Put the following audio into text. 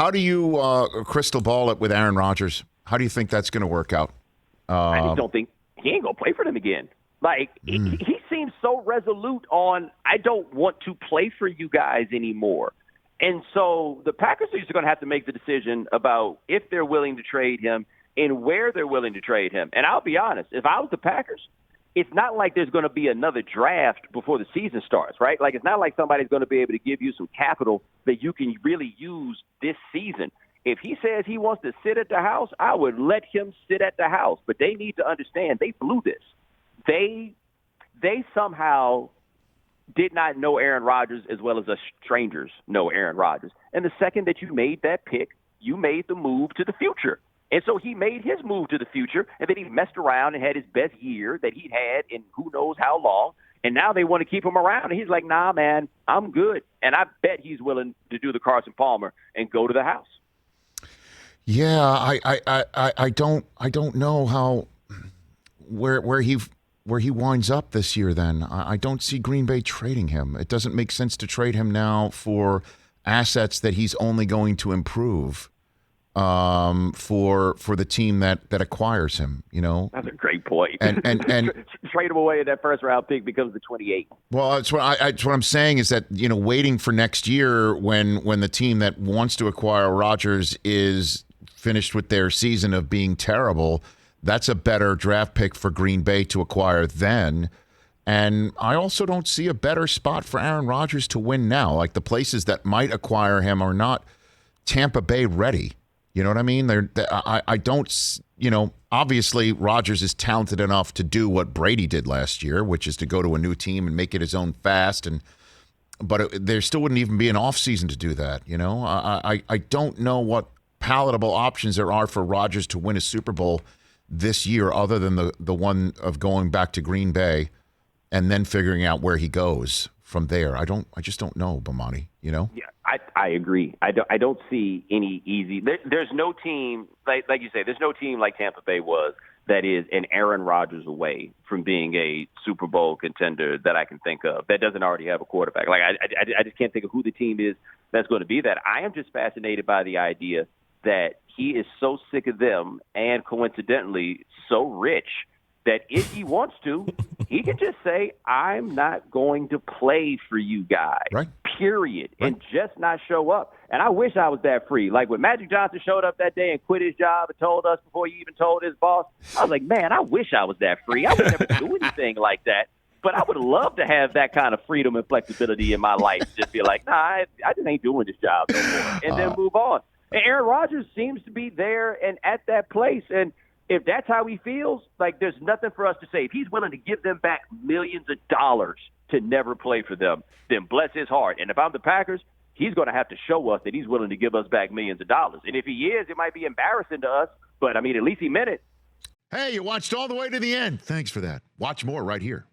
How do you crystal ball it with Aaron Rodgers? How do you think that's going to work out? I just don't think he ain't going to play for them again. Like, he seems so resolute on, I don't want to play for you guys anymore. And so the Packers are going to have to make the decision about if they're willing to trade him and where they're willing to trade him. And I'll be honest, if I was the Packers, it's not like there's going to be another draft before the season starts, right? Like, it's not like somebody's going to be able to give you some capital that you can really use this season. If he says he wants to sit at the house, I would let him sit at the house. But they need to understand they blew this. They somehow did not know Aaron Rodgers as well as us strangers know Aaron Rodgers. And the second that you made that pick, you made the move to the future. And so he made his move to the future, and then he messed around and had his best year that he'd had in who knows how long. And now they want to keep him around. And he's like, nah, man, I'm good. And I bet he's willing to do the Carson Palmer and go to the house. Yeah, I don't know how where he winds up this year. Then I don't see Green Bay trading him. It doesn't make sense to trade him now for assets that he's only going to improve for the team that acquires him. You know, that's a great point. And trade him away, and that first round pick becomes the 28. Well, that's what I'm saying is that, you know, waiting for next year when the team that wants to acquire Rodgers is finished with their season of being terrible, that's a better draft pick for Green Bay to acquire then. And I also don't see a better spot for Aaron Rodgers to win now. Like, the places that might acquire him are not Tampa Bay ready. You know what I mean? I don't, you know, obviously Rodgers is talented enough to do what Brady did last year, which is to go to a new team and make it his own fast. But there still wouldn't even be an offseason to do that. You know, I don't know what palatable options there are for Rodgers to win a Super Bowl this year other than the one of going back to Green Bay and then figuring out where he goes from there. I just don't know, Bomani, you know? Yeah, I agree. I don't see any easy. There's no team, like you say, there's no team like Tampa Bay was that is an Aaron Rodgers away from being a Super Bowl contender that I can think of that doesn't already have a quarterback. Like, I just can't think of who the team is that's going to be that. I am just fascinated by the idea that he is so sick of them and coincidentally so rich that if he wants to, he can just say, I'm not going to play for you guys, right. Period, right. And just not show up. And I wish I was that free. Like when Magic Johnson showed up that day and quit his job and told us before he even told his boss, I was like, man, I wish I was that free. I would never do anything like that. But I would love to have that kind of freedom and flexibility in my life. Just be like, nah, I just ain't doing this job no more. And then move on. And Aaron Rodgers seems to be there and at that place. And if that's how he feels, like there's nothing for us to say. If he's willing to give them back millions of dollars to never play for them, then bless his heart. And if I'm the Packers, he's going to have to show us that he's willing to give us back millions of dollars. And if he is, it might be embarrassing to us. But, I mean, at least he meant it. Hey, you watched all the way to the end. Thanks for that. Watch more right here.